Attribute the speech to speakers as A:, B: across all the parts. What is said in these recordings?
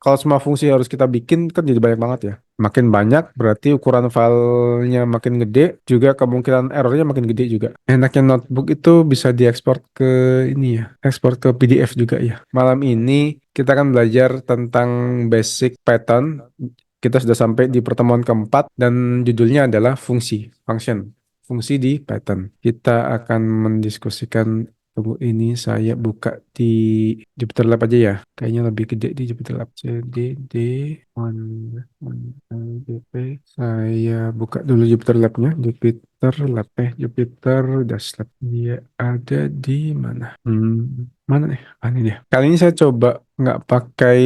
A: kalau semua fungsi harus kita bikin kan jadi banyak banget ya. Makin banyak berarti ukuran filenya makin gede, juga kemungkinan errornya makin gede juga. Enaknya notebook itu bisa diekspor ke ini ya, ekspor ke PDF juga ya. Malam ini kita akan belajar tentang basic Python. Kita sudah sampai di pertemuan keempat dan judulnya adalah fungsi, function, fungsi di Python. Kita akan mendiskusikan. Tunggu ini saya buka di Jupyter Lab aja ya. Kayaknya lebih gede di Jupyter Lab. CDD JP. Saya buka dulu Jupyter Lab-nya. Jupyter Lab, Jupyter Dash Lab. Dia ada di mana? Mana nih? Ah, ini dia. Kali ini saya coba nggak pakai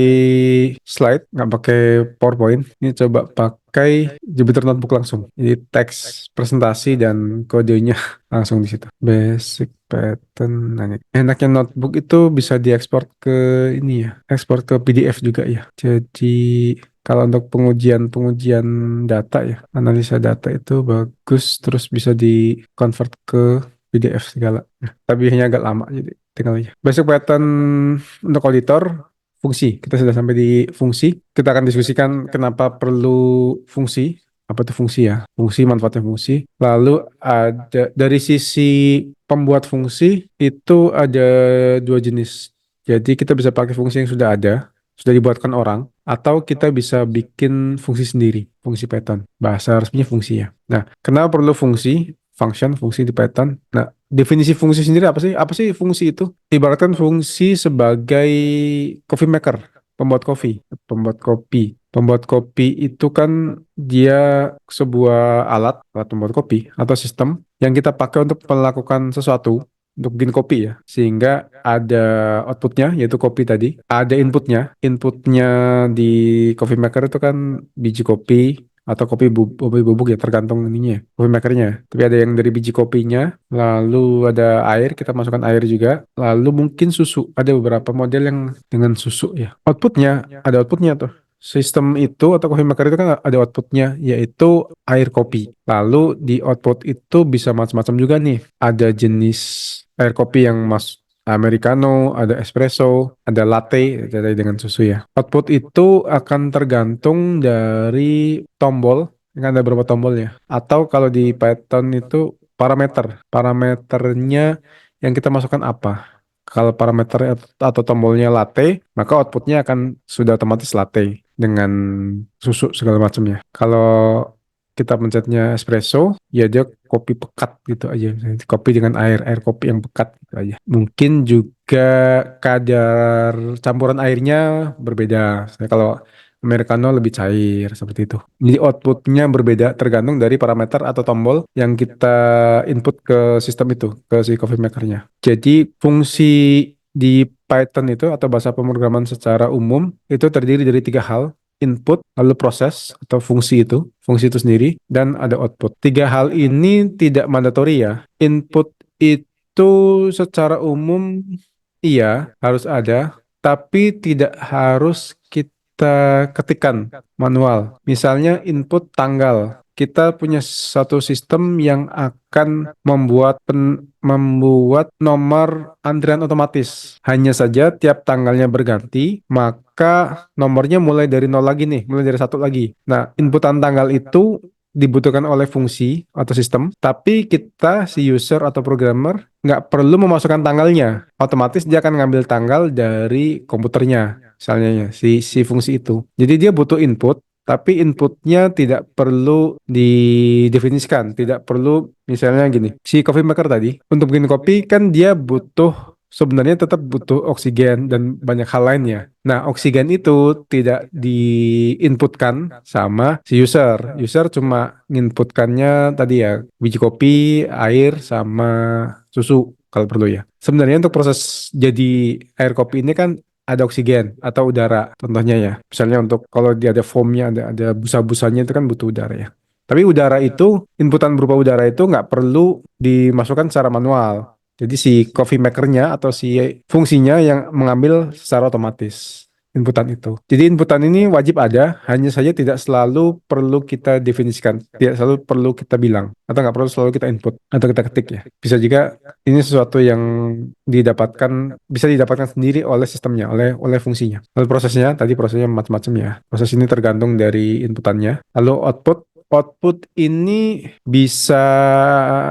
A: slide, nggak pakai PowerPoint. Ini coba pakai Jupyter Notebook langsung. Jadi teks presentasi dan kodenya langsung di situ. Basic pattern. Nah, ini. Enaknya notebook itu bisa diekspor ke ini ya, ekspor ke PDF juga ya. Jadi kalau untuk pengujian data ya, analisa data itu bagus, terus bisa di convert ke PDF segala. Nah, tapi hanya agak lama jadi tinggal aja. Basic pattern untuk auditor fungsi. Kita sudah sampai di fungsi. Kita akan diskusikan kenapa perlu fungsi. Apa itu fungsi ya? Fungsi, manfaatnya fungsi. Lalu ada dari sisi pembuat fungsi itu ada dua jenis. Jadi kita bisa pakai fungsi yang sudah dibuatkan orang, atau kita bisa bikin fungsi sendiri, fungsi Python. Bahasa resminya fungsi ya. Nah, kenapa perlu fungsi? Function, fungsi di Python. Nah, definisi fungsi sendiri apa sih? Apa sih fungsi itu? Ibaratkan fungsi sebagai coffee maker, pembuat kopi, pembuat kopi. Pembuat kopi itu kan dia sebuah alat pembuat kopi atau sistem yang kita pakai untuk melakukan sesuatu, untuk bikin kopi ya. Sehingga ada outputnya, yaitu kopi tadi. Ada inputnya. Inputnya di coffee maker itu kan biji kopi, atau kopi bubuk ya, tergantung ininya, coffee makernya. Tapi ada yang dari biji kopinya, lalu ada air, kita masukkan air juga, lalu mungkin susu. Ada beberapa model yang dengan susu ya. Ada outputnya tuh. Sistem itu atau coffee maker itu kan ada outputnya, yaitu air kopi. Lalu di output itu bisa macam-macam juga nih. Ada jenis air kopi yang americano, ada espresso, ada latte, jadi dengan susu ya. Output itu akan tergantung dari tombol, kan ada beberapa tombol ya. Atau kalau di Python itu parameter. Parameternya yang kita masukkan apa? Kalau parameter atau tombolnya latte, maka outputnya akan sudah otomatis latte dengan susu segala macamnya. Kalau kita pencetnya espresso, ya dia kopi pekat gitu aja. Misalnya kopi dengan air kopi yang pekat gitu aja. Mungkin juga kadar campuran airnya berbeda. Misalnya kalau americano lebih cair seperti itu. Jadi outputnya berbeda tergantung dari parameter atau tombol yang kita input ke sistem itu, ke si coffee makernya. Jadi fungsi di Python itu atau bahasa pemrograman secara umum itu terdiri dari tiga hal: input, lalu proses atau fungsi itu sendiri, dan ada output. Tiga hal ini tidak mandatori ya. Input itu secara umum iya harus ada, tapi tidak harus kita ketikkan manual. Misalnya input tanggal. Kita punya satu sistem yang akan membuat nomor antrian otomatis. Hanya saja tiap tanggalnya berganti, maka nomornya mulai dari nol lagi nih, mulai dari satu lagi. Nah, inputan tanggal itu dibutuhkan oleh fungsi atau sistem, tapi kita si user atau programmer nggak perlu memasukkan tanggalnya. Otomatis dia akan ngambil tanggal dari komputernya, misalnya ya, si fungsi itu. Jadi dia butuh input, tapi inputnya tidak perlu didefinisikan, tidak perlu misalnya gini. Si coffee maker tadi, untuk bikin kopi kan dia sebenarnya tetap butuh oksigen dan banyak hal lainnya. Nah, oksigen itu tidak diinputkan sama si user. User cuma nginputkannya tadi ya, biji kopi, air, sama susu kalau perlu ya. Sebenarnya untuk proses jadi air kopi ini kan ada oksigen atau udara contohnya ya. Misalnya untuk kalau dia ada foamnya, ada busa-busanya itu kan butuh udara ya. Tapi udara itu, inputan berupa udara itu nggak perlu dimasukkan secara manual. Jadi si coffee makernya atau si fungsinya yang mengambil secara otomatis. inputan itu. Jadi inputan ini wajib ada, hanya saja tidak selalu perlu kita definisikan, tidak selalu perlu kita bilang, atau nggak perlu selalu kita input atau kita ketik ya. Bisa juga ini sesuatu yang bisa didapatkan sendiri oleh sistemnya, oleh fungsinya. Lalu prosesnya macam-macam ya. Proses ini tergantung dari inputannya. Lalu output ini bisa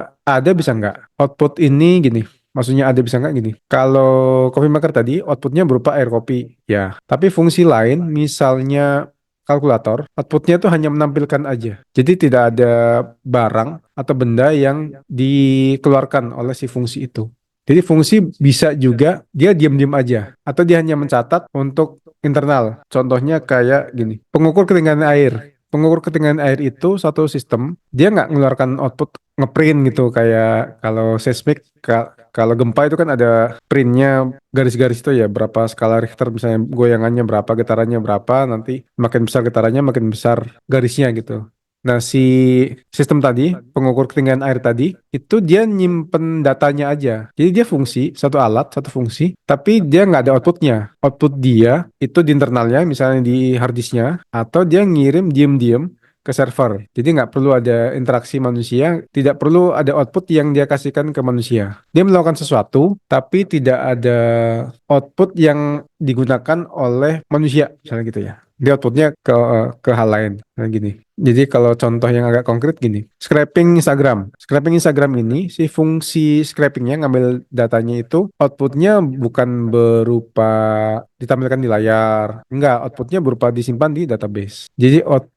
A: ada bisa nggak? Output ini gini. Maksudnya ada bisa nggak gini? Kalau coffee maker tadi outputnya berupa air kopi, ya. Tapi fungsi lain, misalnya kalkulator, outputnya tuh hanya menampilkan aja. Jadi tidak ada barang atau benda yang dikeluarkan oleh si fungsi itu. Jadi fungsi bisa juga dia diam-diam aja, atau dia hanya mencatat untuk internal. Contohnya kayak gini, pengukur ketinggian air. Pengukur ketinggian air itu satu sistem, dia nggak mengeluarkan output ngeprint gitu kayak kalau seismik kalau gempa itu kan ada printnya garis-garis itu ya berapa skala Richter misalnya goyangannya berapa getarannya berapa nanti makin besar getarannya makin besar garisnya gitu. Nah si sistem tadi pengukur ketinggian air tadi itu dia nyimpen datanya aja. Jadi dia fungsi satu alat satu fungsi tapi dia nggak ada outputnya. Output dia itu di internalnya misalnya di harddisknya atau dia ngirim diem-diem ke server. Jadi nggak perlu ada interaksi manusia, tidak perlu ada output yang dia kasihkan ke manusia. Dia melakukan sesuatu, tapi tidak ada output yang digunakan oleh manusia, misalnya gitu ya. Dia outputnya ke hal lain, nah gini. Jadi kalau contoh yang agak konkret gini, scraping Instagram. Scraping Instagram ini, si fungsi scrapingnya ngambil datanya itu, outputnya bukan berupa ditampilkan di layar. Enggak, outputnya berupa disimpan di database. Jadi output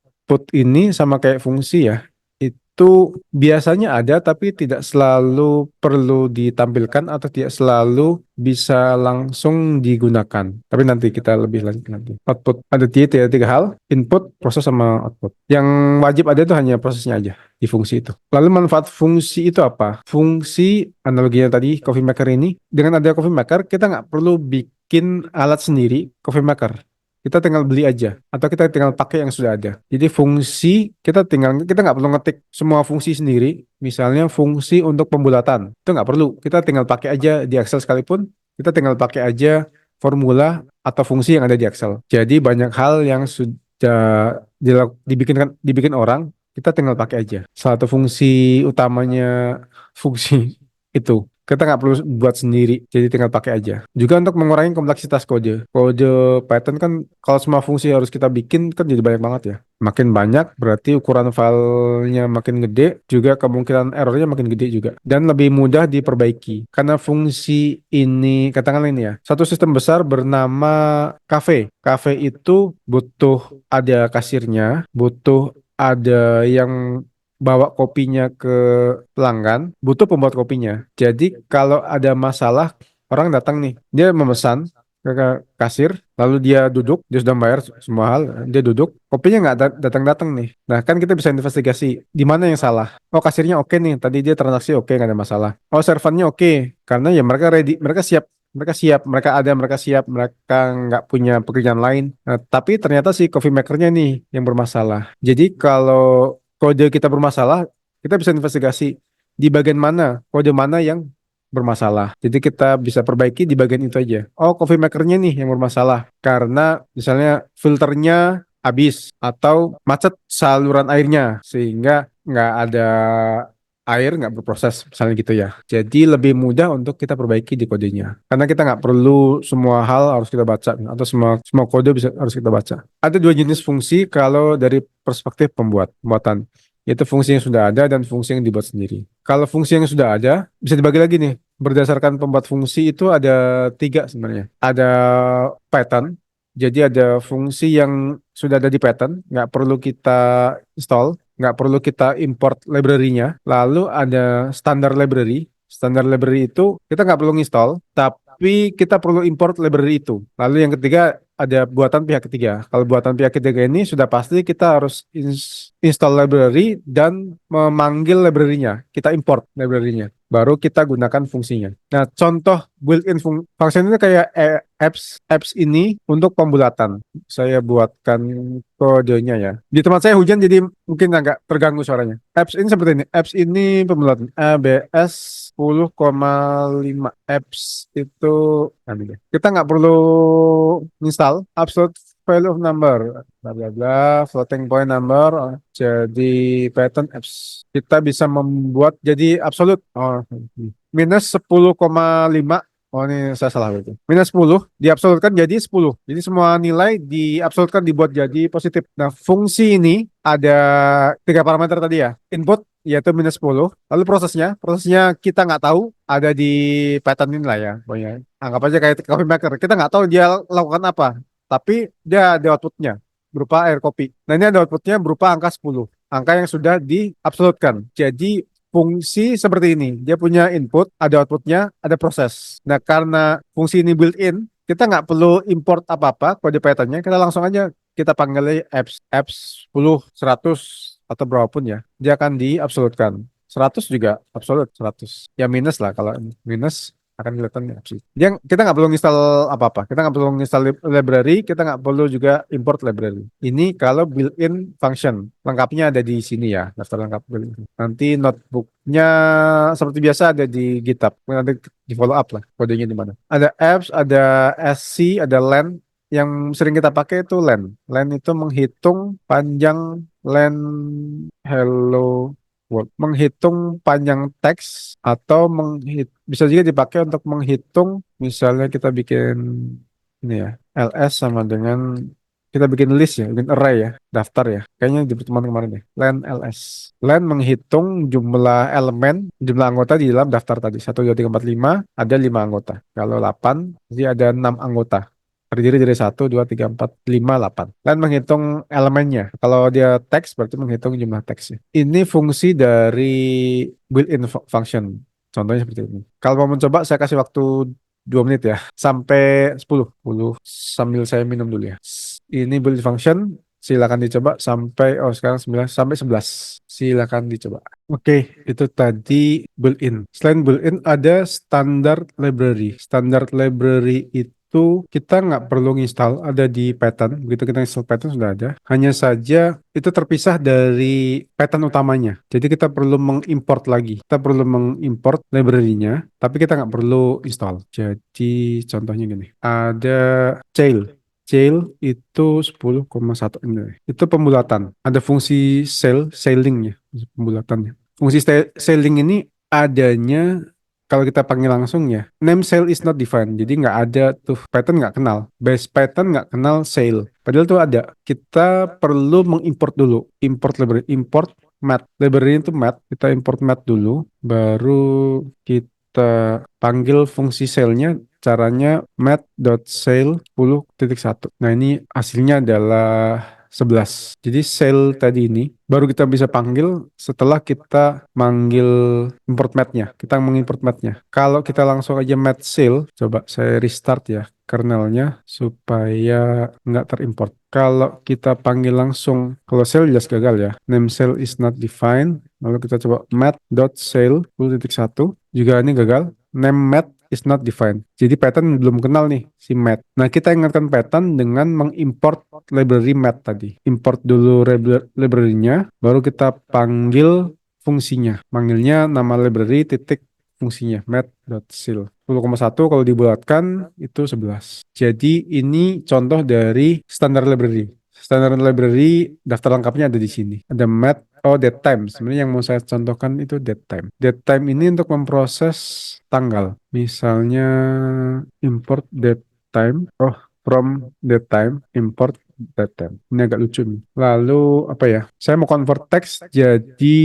A: ini sama kayak fungsi ya, itu biasanya ada tapi tidak selalu perlu ditampilkan atau tidak selalu bisa langsung digunakan. Tapi nanti kita lebih lanjut nanti. Output ada tiga hal, input, proses sama output. Yang wajib ada itu hanya prosesnya aja di fungsi itu. Lalu manfaat fungsi itu apa? Fungsi analoginya tadi coffee maker ini, dengan ada coffee maker kita nggak perlu bikin alat sendiri coffee maker. Kita tinggal beli aja atau kita tinggal pakai yang sudah ada. Jadi fungsi kita nggak perlu ngetik semua fungsi sendiri. Misalnya fungsi untuk pembulatan itu nggak perlu. Kita tinggal pakai aja di Excel sekalipun. Kita tinggal pakai aja formula atau fungsi yang ada di Excel. Jadi banyak hal yang sudah dibikin orang kita tinggal pakai aja. Salah satu fungsi utamanya fungsi itu. Kita nggak perlu buat sendiri, jadi tinggal pakai aja. Juga untuk mengurangi kompleksitas kode. Kode Python kan kalau semua fungsi harus kita bikin kan jadi banyak banget ya. Makin banyak berarti ukuran filenya makin gede, juga kemungkinan errornya makin gede juga. Dan lebih mudah diperbaiki. Karena fungsi ini, katakanlah ini ya, satu sistem besar bernama cafe. Cafe itu butuh ada kasirnya, butuh ada yang bawa kopinya ke pelanggan, butuh pembuat kopinya. Jadi kalau ada masalah, orang datang nih, dia memesan ke kasir, lalu dia sudah bayar semua hal, dia duduk, kopinya nggak datang-datang nih. Nah kan kita bisa investigasi, di mana yang salah. Oh kasirnya oke nih, tadi dia transaksi oke, nggak ada masalah. Oh servannya oke, karena ya mereka ready, mereka siap, mereka nggak punya pekerjaan lain. Nah, tapi ternyata si coffee makernya nih yang bermasalah. Jadi kalau kode kita bermasalah, kita bisa investigasi di bagian mana, kode mana yang bermasalah. Jadi kita bisa perbaiki di bagian itu aja. Oh, coffee makernya nih yang bermasalah. Karena misalnya filternya habis atau macet saluran airnya sehingga nggak ada air nggak berproses misalnya gitu ya. Jadi lebih mudah untuk kita perbaiki di kodenya. Karena kita nggak perlu semua hal harus kita baca atau semua kode harus kita baca. Ada dua jenis fungsi kalau dari perspektif pembuatan, yaitu fungsi yang sudah ada dan fungsi yang dibuat sendiri. Kalau fungsi yang sudah ada bisa dibagi lagi nih. Berdasarkan pembuat fungsi itu ada tiga sebenarnya. Ada pattern. Jadi ada fungsi yang sudah ada di pattern, nggak perlu kita install, nggak perlu kita import library-nya. Lalu ada standar library. Standar library itu kita nggak perlu install, tapi kita perlu import library itu. Lalu yang ketiga ada buatan pihak ketiga. Kalau buatan pihak ketiga ini sudah pasti kita harus install library dan memanggil library-nya. Kita import library-nya. baru kita gunakan fungsinya. Nah, contoh built-in function itu kayak apps apps ini untuk pembulatan. Saya buatkan kodenya ya. Di tempat saya hujan jadi mungkin agak terganggu suaranya. Apps ini seperti ini. Apps ini pembulatan ABS 10,5. Apps itu kita nggak perlu install absolute value of number bla bla bla floating point number jadi pattern apps kita bisa membuat jadi absolute minus 10,5. Oh, ini saya salah berarti. Minus 10 diabsolutkan jadi 10. Jadi semua nilai diabsolutkan dibuat jadi positif. Nah, fungsi ini ada tiga parameter tadi ya. Input yaitu minus 10. Lalu prosesnya kita nggak tahu ada di pattern ini lah ya. Pokoknya anggap aja kayak coffee maker. Kita nggak tahu dia lakukan apa. Tapi dia ada outputnya berupa air kopi. Nah, ini ada outputnya berupa angka 10. Angka yang sudah diabsolutkan. Jadi fungsi seperti ini. Dia punya input, ada outputnya, ada proses. Nah, karena fungsi ini built-in, kita nggak perlu import apa-apa kode Python-nya. Kita langsung aja kita panggil apps 10, 100, atau berapapun ya. Dia akan diabsolutkan. 100 juga absolut 100. Ya minus lah kalau minus akan kelihatan apps. Kita nggak perlu install apa-apa. Kita nggak perlu install library, kita nggak perlu juga import library. Ini kalau built-in function. Lengkapnya ada di sini ya, daftar lengkap. Nanti notebooknya seperti biasa ada di GitHub. Nanti di follow up lah kodenya di mana. Ada apps, ada SC, ada len. Yang sering kita pakai itu len. Len itu menghitung panjang len hello world. Menghitung panjang teks atau bisa juga dipakai untuk menghitung misalnya kita bikin ini ya ls sama dengan kita bikin list ya, bikin array ya, daftar ya. Kayaknya di pertemuan kemarin ya. Len ls. Len menghitung jumlah elemen, jumlah anggota di dalam daftar tadi. 1, 2, 3, 4, 5, ada 5 anggota. Kalau 8, jadi ada 6 anggota. Terdiri dari 1, 2, 3, 4, 5, 8. Len menghitung elemennya. Kalau dia teks, berarti menghitung jumlah teksnya. Ini fungsi dari built-in function. Contohnya seperti ini. Kalau mau mencoba, saya kasih waktu 2 menit ya. Sampai 10. 10 sambil saya minum dulu ya. Ini build function, silakan dicoba sampai sekarang 9 sampai 11. Silakan dicoba. Oke, itu tadi built-in. Selain built-in ada standard library. Standard library itu kita nggak perlu install, ada di Python. Begitu kita install Python sudah ada. Hanya saja itu terpisah dari Python utamanya. Jadi kita perlu mengimport lagi. Kita perlu mengimport library-nya, tapi kita nggak perlu install. Jadi contohnya gini. Ada Chail. Chail itu 10,1 ini. Itu pembulatan. Ada fungsi sailing-nya, pembulatannya. Fungsi sailing ini adanya kalau kita panggil langsung ya, name cell is not defined. Jadi nggak ada tuh, Python nggak kenal. Base Python nggak kenal cell. Padahal tuh ada. Kita perlu mengimport dulu. Import library. Import math. Library itu math. Kita import math dulu. Baru kita panggil fungsi cell-nya. Caranya math.cell 10.1. Nah, ini hasilnya adalah 11. Jadi cell tadi ini baru kita bisa panggil setelah kita manggil import math-nya. Kita mengimport math-nya. Kalau kita langsung aja math cell, coba saya restart ya kernelnya supaya nggak terimport. Kalau kita panggil langsung, kalau cell jelas gagal ya. Name cell is not defined. Lalu kita coba math.cell 10.1. Juga ini gagal. Name math is not defined. Jadi Python belum kenal nih si math. Nah, kita ingatkan Python dengan mengimport library math tadi. Import dulu library-nya, baru kita panggil fungsinya. Manggilnya nama library titik fungsinya math.cell. 10,1 kalau dibulatkan itu 11. Jadi ini contoh dari standar library. Standar library daftar lengkapnya ada di sini. Ada math, datetime. Sebenarnya yang mau saya contohkan itu datetime. Datetime ini untuk memproses tanggal. Misalnya import datetime. From datetime import datetime. Ini agak lucu nih. Lalu apa ya? Saya mau convert teks jadi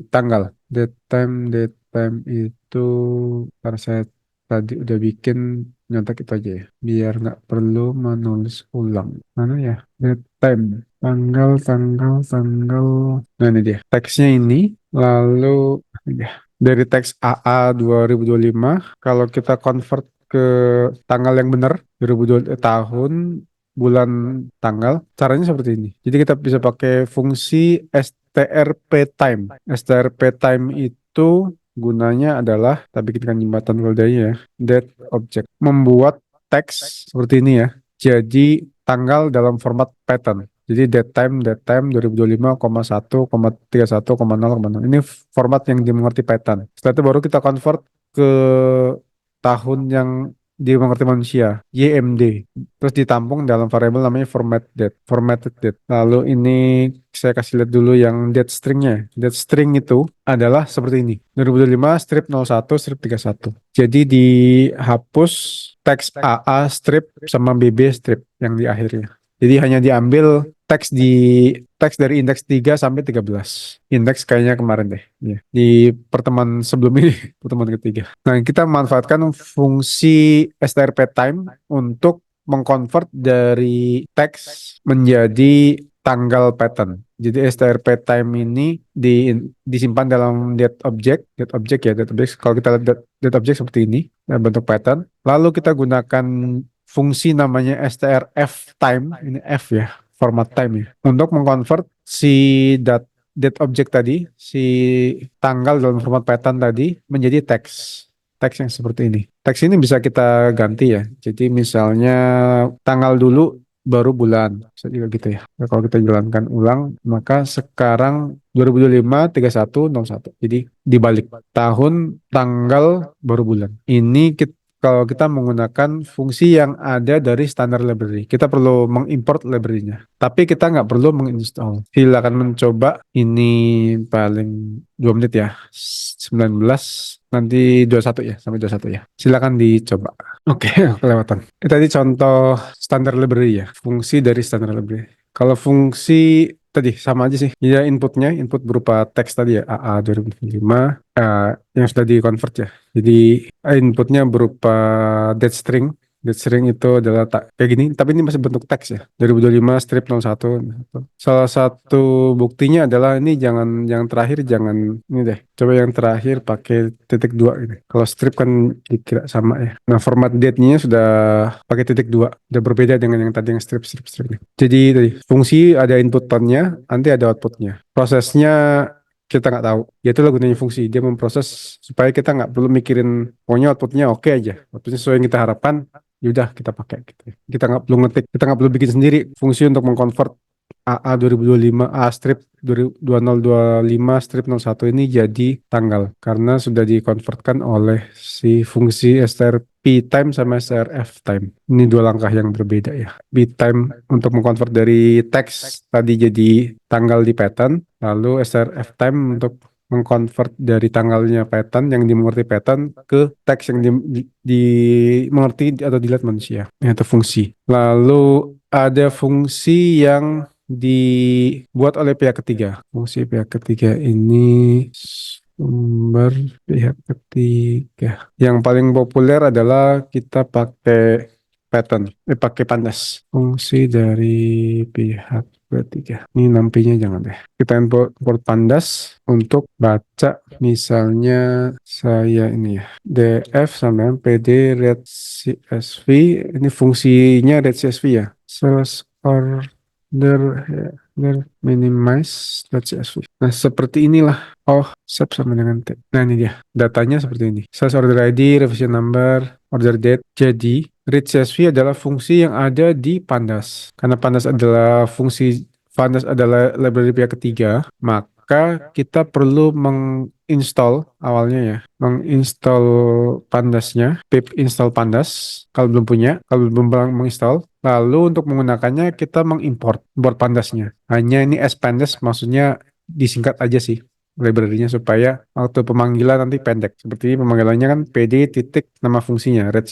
A: tanggal. Datetime itu karena saya tadi udah bikin nyontek itu aja ya. Biar nggak perlu menulis ulang. Mana ya? Datetime. Tanggal. Nah, ini dia. Teksnya ini. Lalu ya, dari teks AA 2025, kalau kita convert ke tanggal yang benar, 2020 tahun, bulan, tanggal, caranya seperti ini. Jadi kita bisa pakai fungsi strp time. Strp time itu gunanya adalah, tapi bikin jembatan ya, that object. Membuat teks seperti ini ya. Jadi tanggal dalam format pattern. Jadi date time 2025, 1, 31, 0, 0. Ini format yang dimengerti pattern. Setelah itu baru kita convert ke tahun yang dimengerti manusia, YMD. Terus ditampung dalam variabel namanya formatted date. Lalu ini saya kasih lihat dulu yang date stringnya. Date string itu adalah seperti ini. 2025 strip 01 strip 31. Jadi dihapus teks AA strip sama BB strip yang di akhirnya. Jadi hanya diambil teks dari indeks 3 sampai 13. Indeks kayaknya kemarin deh. Ya. Di pertemuan sebelum ini, pertemuan ketiga. Nah, kita manfaatkan fungsi strp time untuk mengkonvert dari teks menjadi tanggal pattern. Jadi strp time ini disimpan dalam date object ya, date object. Kalau kita lihat date object seperti ini, bentuk pattern. Lalu kita gunakan fungsi namanya strf time, ini F ya, format time ya, untuk mengkonvert si date object tadi, si tanggal dalam format pattern tadi menjadi teks yang seperti ini. Teks ini bisa kita ganti ya. Jadi misalnya tanggal dulu baru bulan, bisa juga gitu ya. Nah, kalau kita jalankan ulang, maka sekarang 2025 31 01. Jadi dibalik tahun, tanggal, baru bulan. Ini kalau kita menggunakan fungsi yang ada dari standar library. Kita perlu mengimport library-nya. Tapi kita nggak perlu menginstall. Silakan mencoba. Ini paling 2 menit ya. 19, nanti 21 ya. Sampai 21 ya. Silakan dicoba. Oke, kelewatan. Itu tadi contoh standar library ya. Fungsi dari standar library. Kalau fungsi tadi sama aja sih. Ya input berupa teks tadi ya, AA 2005 yang sudah di-convert ya. Jadi inputnya berupa date string. Date string itu adalah kayak gini, tapi ini masih bentuk teks ya. 2025 strip 01. Salah satu buktinya adalah ini yang terakhir jangan ini deh. Coba yang terakhir pakai titik 2 ini. Kalau strip kan dikira sama ya. Nah, format date-nya sudah pakai titik 2. Udah berbeda dengan yang tadi yang strip ini. Jadi tadi fungsi ada input-nya, nanti ada output-nya. Prosesnya kita nggak tahu. Ya itulah gunanya fungsi. Dia memproses supaya kita nggak perlu mikirin pokoknya outputnya oke aja. Outputnya sesuai yang kita harapkan, yaudah kita pakai gitu. Kita nggak perlu ngetik, kita nggak perlu bikin sendiri fungsi untuk mengkonvert AA 2025 A strip 2025 strip 01 ini jadi tanggal karena sudah dikonvertkan oleh si fungsi strp time sama strf time. Ini dua langkah yang berbeda ya. B time untuk mengkonvert dari teks tadi jadi tanggal di pattern, lalu strf time untuk mengkonvert dari tanggalnya pattern yang dimengerti pattern ke teks yang dimengerti atau dilihat manusia. Ini itu fungsi. Lalu ada fungsi yang dibuat oleh pihak ketiga. Fungsi pihak ketiga ini sumber pihak ketiga. Yang paling populer adalah kita pakai pakai pandas. Fungsi dari pihak ketiga. Ini nampinya jangan deh. Kita import pandas untuk baca misalnya saya ini ya. df sama pd read csv. Ini fungsinya read csv ya. Source order minimize .csv. Nah, seperti inilah. Oh, sub sama dengan T. Nah, ini dia. Datanya seperti ini. Source order ID, revision number, order date. Jadi, read CSV adalah fungsi yang ada di Pandas. Karena Pandas adalah library pihak ketiga, maka kita perlu menginstall awalnya ya. Menginstall Pandasnya, pip install Pandas kalau belum punya, kalau belum menginstall. Lalu untuk menggunakannya kita mengimport Pandasnya. Hanya ini as pandas maksudnya disingkat aja sih library-nya supaya waktu pemanggilan nanti pendek. Seperti ini pemanggilannya kan pd titik nama fungsinya read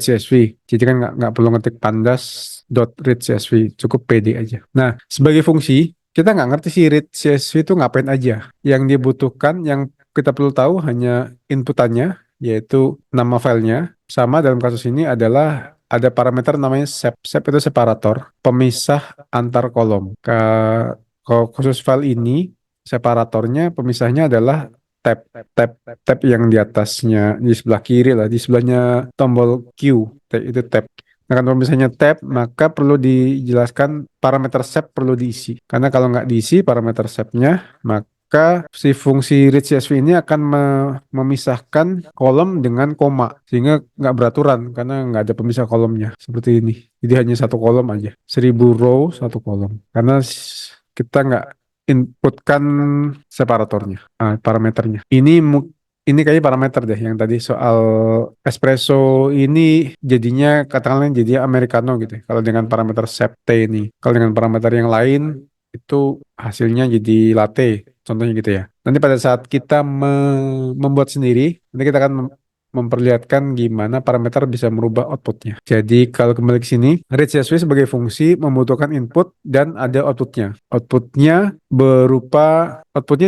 A: csv. Jadi kan nggak perlu ngetik pandas dot read csv, cukup pd aja. Nah, sebagai fungsi kita nggak ngerti sih read csv itu ngapain aja. Yang dibutuhkan, yang kita perlu tahu hanya inputannya, yaitu nama filenya. Sama dalam kasus ini adalah ada parameter namanya sep. Sep itu separator, pemisah antar kolom. Kalau khusus file ini, separatornya pemisahnya adalah tab yang di atasnya, di sebelah kiri lah, di sebelahnya tombol Q, itu tab. Nah, kalau misalnya tab, maka perlu dijelaskan parameter step perlu diisi. Karena kalau nggak diisi parameter stepnya, maka si fungsi read CSV ini akan memisahkan kolom dengan koma. Sehingga nggak beraturan, karena nggak ada pemisah kolomnya. Seperti ini. Jadi hanya satu kolom aja. 1000 row, satu kolom. Karena kita nggak inputkan separatornya, parameternya. Ini kayaknya parameter deh yang tadi soal espresso ini jadinya katakanlah jadi americano gitu ya. Kalau dengan parameter set T ini. Kalau dengan parameter yang lain itu hasilnya jadi latte. Contohnya gitu ya. Nanti pada saat kita membuat sendiri, nanti kita akan memperlihatkan gimana parameter bisa merubah outputnya. Jadi kalau kembali ke sini, read CSV sebagai fungsi membutuhkan input dan ada outputnya. Outputnya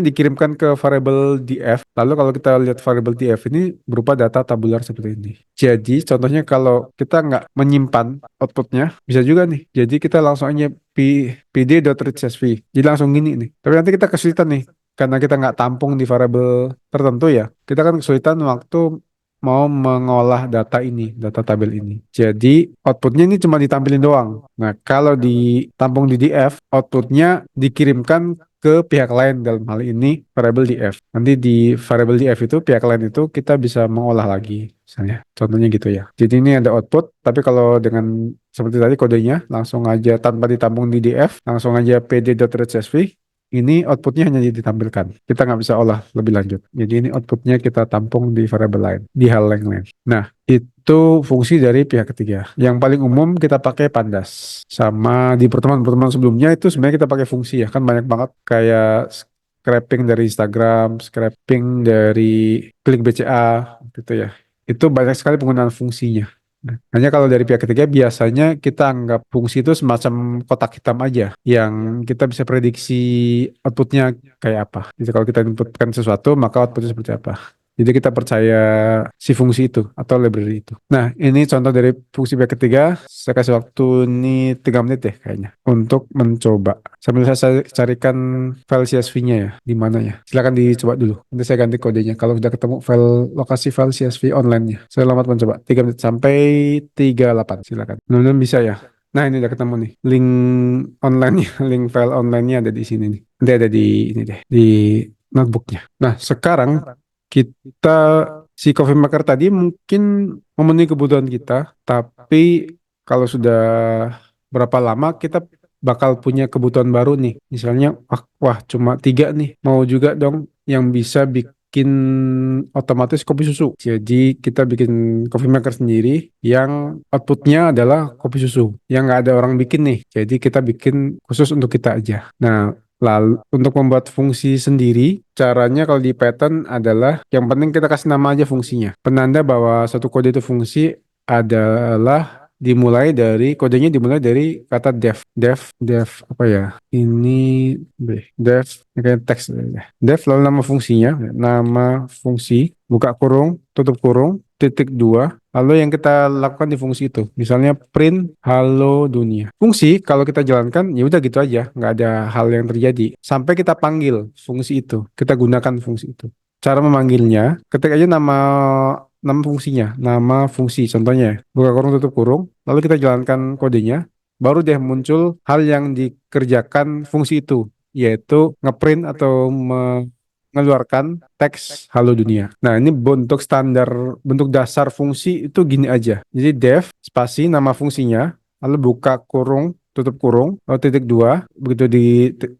A: dikirimkan ke variable df. Lalu kalau kita lihat variable df ini berupa data tabular seperti ini. Jadi contohnya kalau kita nggak menyimpan outputnya, bisa juga nih. Jadi kita langsung aja pd.readCSV. Jadi langsung gini nih. Tapi nanti kita kesulitan nih. Karena kita nggak tampung di variable tertentu ya. Kita kan kesulitan waktu mau mengolah data ini, data tabel ini. Jadi outputnya ini cuma ditampilin doang. Nah, kalau ditampung di df, outputnya dikirimkan ke pihak lain dalam hal ini variable df. Nanti di variable df itu pihak lain itu kita bisa mengolah lagi, misalnya. Contohnya gitu ya. Jadi ini ada output, tapi kalau dengan seperti tadi kodenya langsung aja tanpa ditampung di df, langsung aja pd.readCSV. Ini outputnya hanya ditampilkan. Kita nggak bisa olah lebih lanjut. Jadi ini outputnya kita tampung di variable lain, di hal yang lain. Nah, itu fungsi dari pihak ketiga. Yang paling umum kita pakai Pandas. Sama di pertemuan-pertemuan sebelumnya itu sebenarnya kita pakai fungsi ya. Kan banyak banget kayak scraping dari Instagram, scraping dari klik BCA gitu ya. Itu banyak sekali penggunaan fungsinya. Nah, hanya kalau dari pihak ketiga biasanya kita anggap fungsi itu semacam kotak hitam aja yang kita bisa prediksi outputnya kayak apa. Jadi kalau kita inputkan sesuatu maka outputnya seperti apa. Jadi kita percaya si fungsi itu atau library itu. Nah, ini contoh dari fungsi pihak ketiga. Saya kasih waktu ini 3 menit deh kayaknya untuk mencoba. Sambil saya carikan file CSV-nya ya, di mana ya. Silakan dicoba dulu. Nanti saya ganti kodenya. Kalau sudah ketemu lokasi file CSV online-nya. Selamat mencoba. 3 menit sampai 38. Silakan. Mudah-mudahan bisa ya. Nah, ini udah ketemu nih. Link online-nya, link file online-nya ada di sini nih. Nanti ada di ini deh, di notebooknya. Nah, sekarang kita si coffee maker tadi mungkin memenuhi kebutuhan kita, tapi kalau sudah berapa lama kita bakal punya kebutuhan baru nih. Misalnya, wah cuma 3 nih, mau juga dong yang bisa bikin otomatis kopi susu. Jadi kita bikin coffee maker sendiri yang outputnya adalah kopi susu, yang nggak ada orang bikin nih. Jadi kita bikin khusus untuk kita aja. Nah, lalu untuk membuat fungsi sendiri, caranya kalau di Python adalah yang penting kita kasih nama aja fungsinya. Penanda bahwa satu kode itu fungsi adalah kodenya dimulai dari kata def apa ya? Ini def ini kayak teks ya. Def lalu nama fungsi buka kurung tutup kurung titik dua. Lalu yang kita lakukan di fungsi itu, misalnya print halo dunia. Fungsi kalau kita jalankan ya udah gitu aja, nggak ada hal yang terjadi sampai kita panggil fungsi itu, kita gunakan fungsi itu. Cara memanggilnya, ketik aja nama fungsinya, nama fungsi, contohnya buka kurung tutup kurung, lalu kita jalankan kodenya, baru deh muncul hal yang dikerjakan fungsi itu, yaitu ngeprint atau mengeluarkan teks halo dunia. Nah, ini bentuk dasar fungsi itu gini aja. Jadi def spasi nama fungsinya, lalu buka kurung, tutup kurung, lalu titik dua, begitu di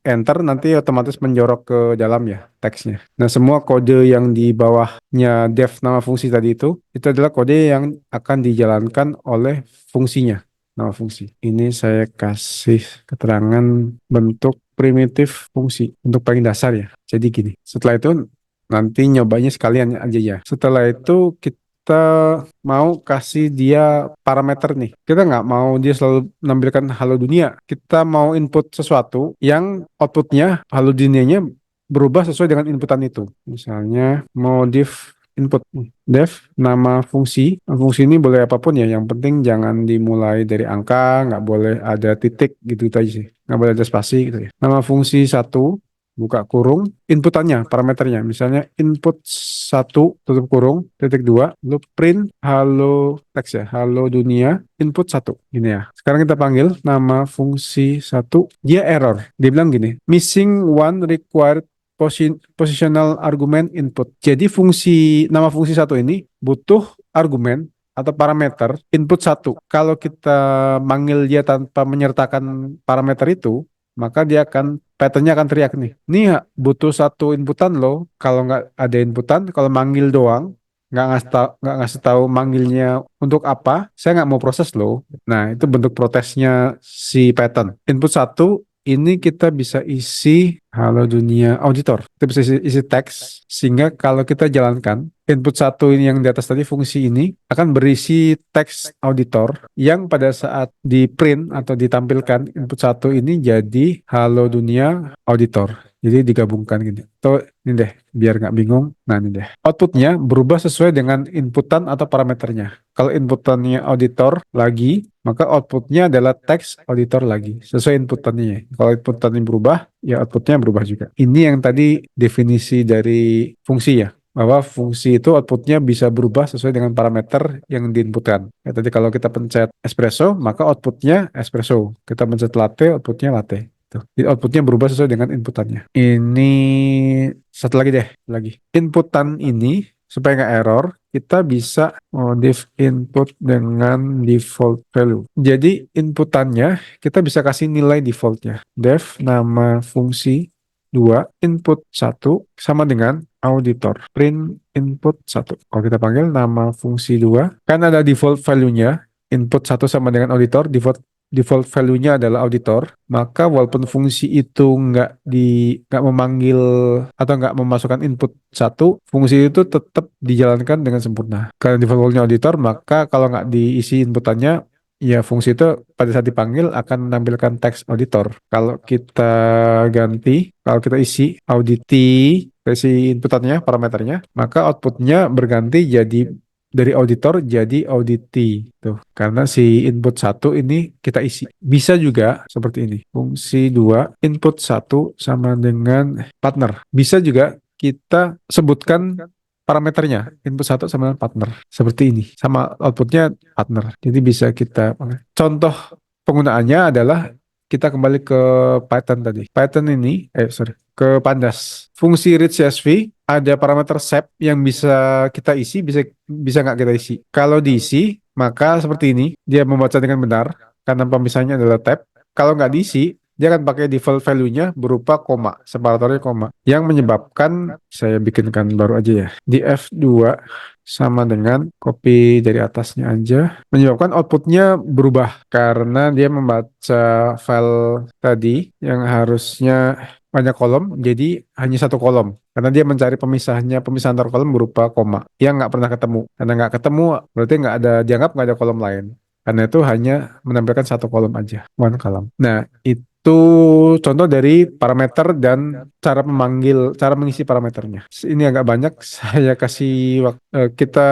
A: enter nanti otomatis menjorok ke dalam ya teksnya. Nah, semua kode yang di bawahnya def nama fungsi tadi itu adalah kode yang akan dijalankan oleh fungsinya. Nama fungsi. Ini saya kasih keterangan bentuk primitif fungsi untuk paling dasar ya. Jadi gini, setelah itu nanti nyobanya sekalian aja ya. Setelah itu kita mau kasih dia parameter nih. Kita nggak mau dia selalu menampilkan halo dunia. Kita mau input sesuatu yang outputnya halo dunianya berubah sesuai dengan inputan itu. Misalnya mau input def nama fungsi ini boleh apapun ya, yang penting jangan dimulai dari angka, nggak boleh ada titik gitu aja sih, nggak boleh ada spasi gitu ya. Nama fungsi satu, buka kurung, inputannya, parameternya. Misalnya input satu tutup kurung, titik dua, lu print halo teks ya, halo dunia, input satu. Gini ya. Sekarang kita panggil nama fungsi satu, dia error. Dia bilang gini, missing one required positional argument input. Jadi nama fungsi satu ini butuh argumen atau parameter input satu. Kalau kita manggil dia tanpa menyertakan parameter itu, maka dia akan patternnya akan teriak nih. Nih ya, butuh satu inputan loh. Kalau nggak ada inputan, kalau manggil doang, nggak ngasih tahu manggilnya untuk apa, saya nggak mau proses loh. Nah, itu bentuk protesnya si pattern. Input satu ini kita bisa isi halo dunia auditor. Kita bisa isi teks sehingga kalau kita jalankan input satu ini yang di atas tadi fungsi ini akan berisi teks auditor yang pada saat di print atau ditampilkan input satu ini jadi halo dunia auditor. Jadi digabungkan gini. Tuh ini deh biar nggak bingung. Nah ini deh. Outputnya berubah sesuai dengan inputan atau parameternya. Kalau inputannya auditor lagi, maka outputnya adalah teks auditor lagi, sesuai inputannya. Kalau inputannya berubah, ya outputnya berubah juga. Ini yang tadi definisi dari fungsi ya, bahwa fungsi itu outputnya bisa berubah sesuai dengan parameter yang diinputkan. Ya, tadi kalau kita pencet espresso, maka outputnya espresso. Kita pencet latte, outputnya latte. Tuh. Jadi outputnya berubah sesuai dengan inputannya. Ini satu lagi deh, lagi. Inputan ini supaya nggak error, kita bisa modif input dengan default value. Jadi inputannya kita bisa kasih nilai defaultnya. Def nama fungsi 2 input 1 sama dengan auditor. Print input 1. Kalau kita panggil nama fungsi 2, kan ada default value-nya. Input 1 sama dengan auditor, default value-nya adalah auditor, maka walaupun fungsi itu nggak memanggil atau nggak memasukkan input satu, fungsi itu tetap dijalankan dengan sempurna. Karena default value-nya auditor, maka kalau nggak diisi inputannya, ya fungsi itu pada saat dipanggil akan menampilkan teks auditor. Kalau kita isi auditi, isi inputannya, parameternya, maka outputnya berganti jadi dari auditor jadi auditi tuh karena si input satu ini kita isi bisa juga seperti ini fungsi 2 input satu sama dengan partner bisa juga kita sebutkan parameternya input satu sama dengan partner seperti ini sama outputnya partner jadi bisa kita contoh penggunaannya adalah kita kembali ke Python tadi Python ini ke Pandas fungsi read CSV ada parameter sep yang bisa kita isi, bisa nggak kita isi. Kalau diisi, maka seperti ini, dia membaca dengan benar, karena pemisahnya adalah tab. Kalau nggak diisi, dia akan pakai default value-nya berupa koma, separatornya koma. Yang menyebabkan, saya bikinkan baru aja ya, di F2 sama dengan copy dari atasnya aja, menyebabkan outputnya berubah, karena dia membaca file tadi yang harusnya banyak kolom, jadi hanya satu kolom. Karena dia mencari pemisahan antar kolom berupa koma. Yang nggak pernah ketemu. Karena nggak ketemu, berarti dianggap nggak ada kolom lain. Karena itu hanya menampilkan satu kolom aja, one column. Nah, itu contoh dari parameter dan cara mengisi parameternya. Ini agak banyak, saya kasih waktu, kita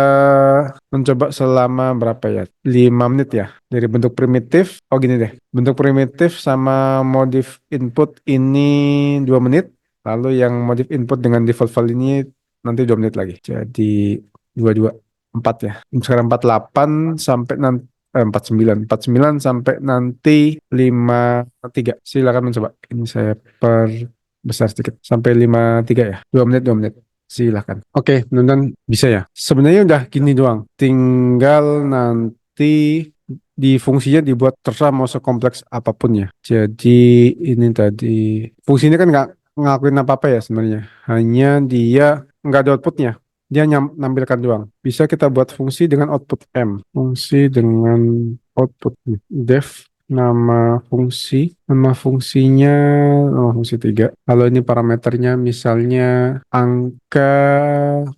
A: mencoba selama berapa ya? 5 menit ya. Dari bentuk primitif, oh gini deh. Bentuk primitif sama modif input ini 2 menit. Lalu yang modif input dengan default value ini nanti 2 menit lagi. Jadi 4 ya. Sekarang 48 sampai nanti 49 sampai nanti 53. Silakan mencoba. Ini saya perbesar sedikit sampai 53 ya. 2 menit. Silakan. Oke, mudah bisa ya. Sebenarnya udah gini doang. Tinggal nanti di fungsinya dibuat terserah mau sekompleks apapun ya. Jadi ini tadi fungsinya kan nggak ngelakuin apa-apa ya sebenarnya. Hanya dia nggak ada outputnya. Dia nampilkan doang. Bisa kita buat fungsi dengan output M. Fungsi dengan output. Def nama fungsi 3. Kalau ini parameternya misalnya angka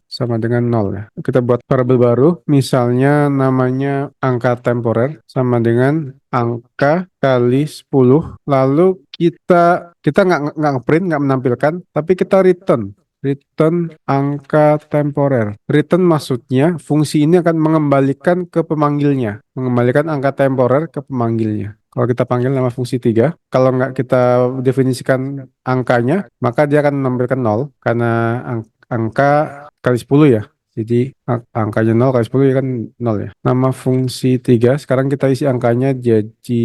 A: sama dengan 0 ya. Kita buat variabel baru, misalnya namanya angka temporer sama dengan angka kali 10. Lalu kita nggak nge-print, nggak menampilkan, tapi kita return angka temporer. Return maksudnya fungsi ini akan mengembalikan ke pemanggilnya, mengembalikan angka temporer ke pemanggilnya. Kalau kita panggil nama fungsi 3, kalau nggak kita definisikan angkanya, maka dia akan menampilkan 0 karena angka kali 10 ya. Jadi angkanya 0 kali 10 ya kan 0 ya. Nama fungsi 3, sekarang kita isi angkanya jadi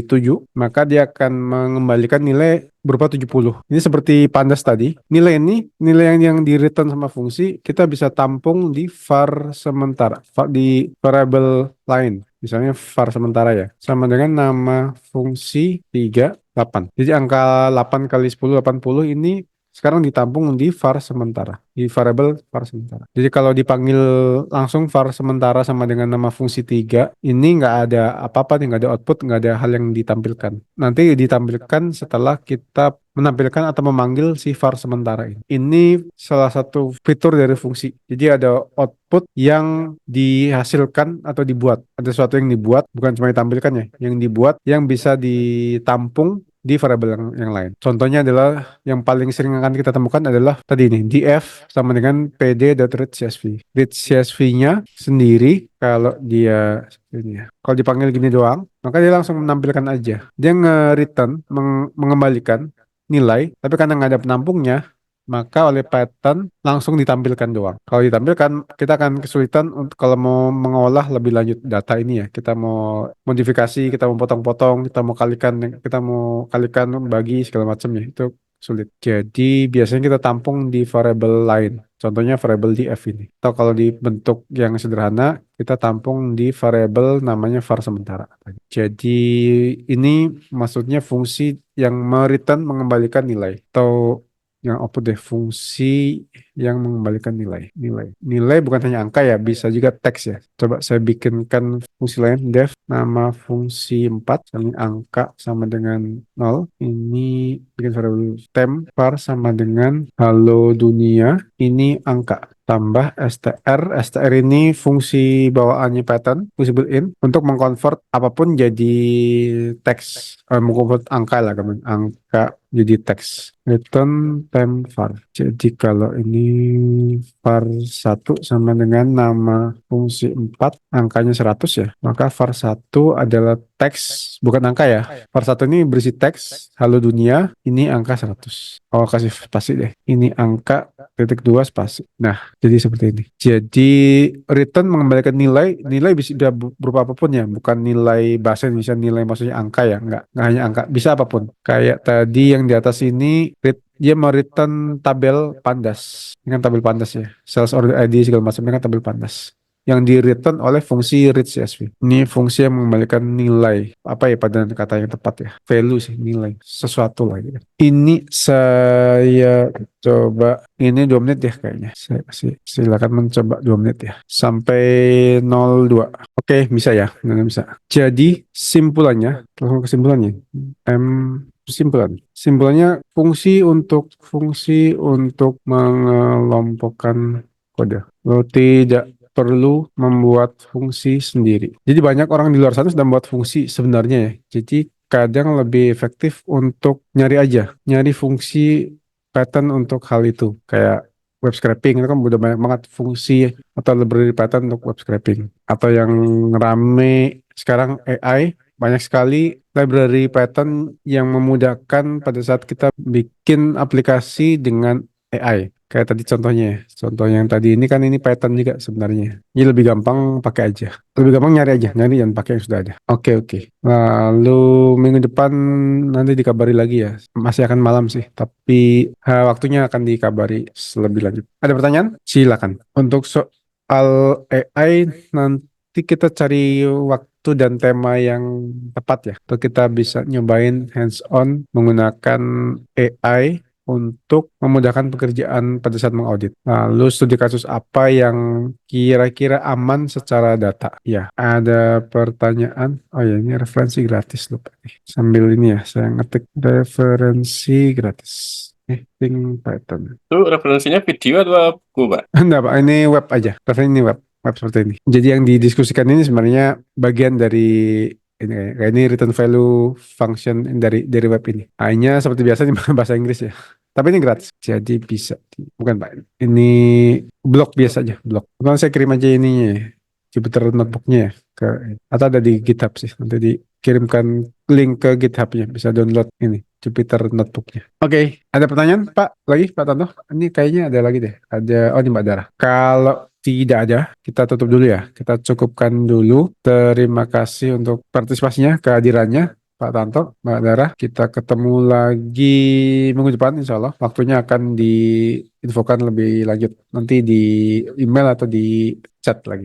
A: 7, maka dia akan mengembalikan nilai berupa 70. Ini seperti pandas tadi. Nilai ini, nilai yang di return sama fungsi, kita bisa tampung di var sementara, di variable lain. Misalnya var sementara ya. Sama dengan nama fungsi 3, 8. Jadi angka 8 kali 10, 80 ini sekarang ditampung di var sementara, di variable var sementara. Jadi kalau dipanggil langsung var sementara sama dengan nama fungsi 3, ini nggak ada apa-apa nih, nggak ada output, nggak ada hal yang ditampilkan. Nanti ditampilkan setelah kita menampilkan atau memanggil si var sementara ini. Ini salah satu fitur dari fungsi. Jadi ada output yang dihasilkan atau dibuat. Ada sesuatu yang dibuat, bukan cuma ditampilkan ya, yang dibuat, yang bisa ditampung di variabel yang lain. Contohnya adalah yang paling sering akan kita temukan adalah tadi ini, df sama dengan pd.readCSV. ReadCSV-nya sendiri kalau dia ini ya, kalau dipanggil gini doang, maka dia langsung menampilkan aja. Dia nge-return, mengembalikan nilai, tapi karena nggak ada penampungnya, maka oleh Python langsung ditampilkan doang. Kalau ditampilkan, kita akan kesulitan untuk kalau mau mengolah lebih lanjut data ini ya. Kita mau modifikasi, kita mau potong-potong, kita mau kalikan, bagi segala macam ya. Itu sulit. Jadi biasanya kita tampung di variable lain. Contohnya variable df ini. Atau kalau di bentuk yang sederhana, kita tampung di variable namanya var sementara. Jadi ini maksudnya fungsi yang mengembalikan nilai. Atau yang output deh, fungsi yang mengembalikan nilai bukan hanya angka ya, bisa juga teks ya. Coba saya bikinkan fungsi lain, def nama fungsi 4 sama angka sama dengan 0. Ini bikin variable temp var sama dengan halo dunia, ini angka tambah str ini fungsi bawaannya Python, fungsi built-in untuk mengkonvert apapun jadi teks, mengkonvert angka lah, angka jadi teks. Return temp var. Jadi kalau ini var 1 sama dengan nama fungsi 4, angkanya 100 ya, maka var 1 adalah teks, bukan angka ya. Var 1 ini berisi teks, halo dunia, ini angka 100. Oh, kasih spasi deh. Ini angka titik 2 spasi. Nah, jadi seperti ini. Jadi return mengembalikan nilai bisa berupa apapun ya, bukan nilai bahasa Indonesia, nilai maksudnya angka ya, nggak hanya angka, bisa apapun. Kayak tadi yang di atas ini, dia mau return tabel pandas, dengan tabel pandas ya, sales order ID segala macam dengan tabel pandas yang di return oleh fungsi readCSV. Ini fungsi yang mengembalikan nilai, apa ya pada kata yang tepat ya, value sih, nilai sesuatu lah gitu. Ini saya coba, ini 2 menit ya kayaknya. Saya kasih, silakan mencoba 2 menit ya. Sampai 02. Oke, bisa ya. Nah, bisa. Jadi simpulannya, langsung kesimpulannya. Simpulannya fungsi untuk mengelompokkan kode. Lo tidak perlu membuat fungsi sendiri. Jadi banyak orang di luar sana sudah membuat fungsi sebenarnya ya. Jadi kadang lebih efektif untuk nyari fungsi pattern untuk hal itu. Kayak web scraping itu kan udah banyak banget fungsi atau library Python untuk web scraping. Atau yang rame sekarang AI, banyak sekali library Python yang memudahkan pada saat kita bikin aplikasi dengan AI. Kayak tadi contohnya ya. Contoh yang tadi ini kan ini Python juga sebenarnya. Jadi lebih gampang pakai aja. Lebih gampang nyari aja, nyari dan pakai yang sudah ada. Oke, oke. Lalu minggu depan nanti dikabari lagi ya. Masih akan malam sih, tapi waktunya akan dikabari lebih lanjut. Ada pertanyaan? Silakan. Untuk soal AI nanti kita cari waktu dan tema yang tepat ya. Atau kita bisa nyobain hands-on menggunakan AI untuk memudahkan pekerjaan pada saat mengaudit. Lalu studi kasus apa yang kira-kira aman secara data? Ya, ada pertanyaan. Oh ya, ini referensi gratis lupa nih. Sambil ini ya, saya ngetik referensi gratis. Think Python.
B: Itu referensinya video atau buku, Pak?
A: Enggak, Pak. Ini web aja. Referensi ini web seperti ini. Jadi yang didiskusikan ini sebenarnya bagian dari ini kayak ini return value function dari web ini. Hanya seperti biasa di bahasa Inggris ya. Tapi ini gratis. Jadi bisa bukan Pak. Ini blog biasa aja, blog. Kalau saya kirim aja ininya ya, Jupyter notebooknya ya ke, atau ada di GitHub sih. Nanti dikirimkan link ke GitHub-nya, bisa download ini Jupyter Notebook-nya. Oke, ada pertanyaan Pak? Lagi Pak Tanto? Ini kayaknya ada lagi deh. Ada, oh ini Mbak Dara. Kalau tidak ada, kita tutup dulu ya. Kita cukupkan dulu. Terima kasih untuk partisipasinya, kehadirannya. Pak Tanto, Mbak Dara, kita ketemu lagi minggu depan insya Allah. Waktunya akan diinfokan lebih lanjut. Nanti di email atau di chat lagi.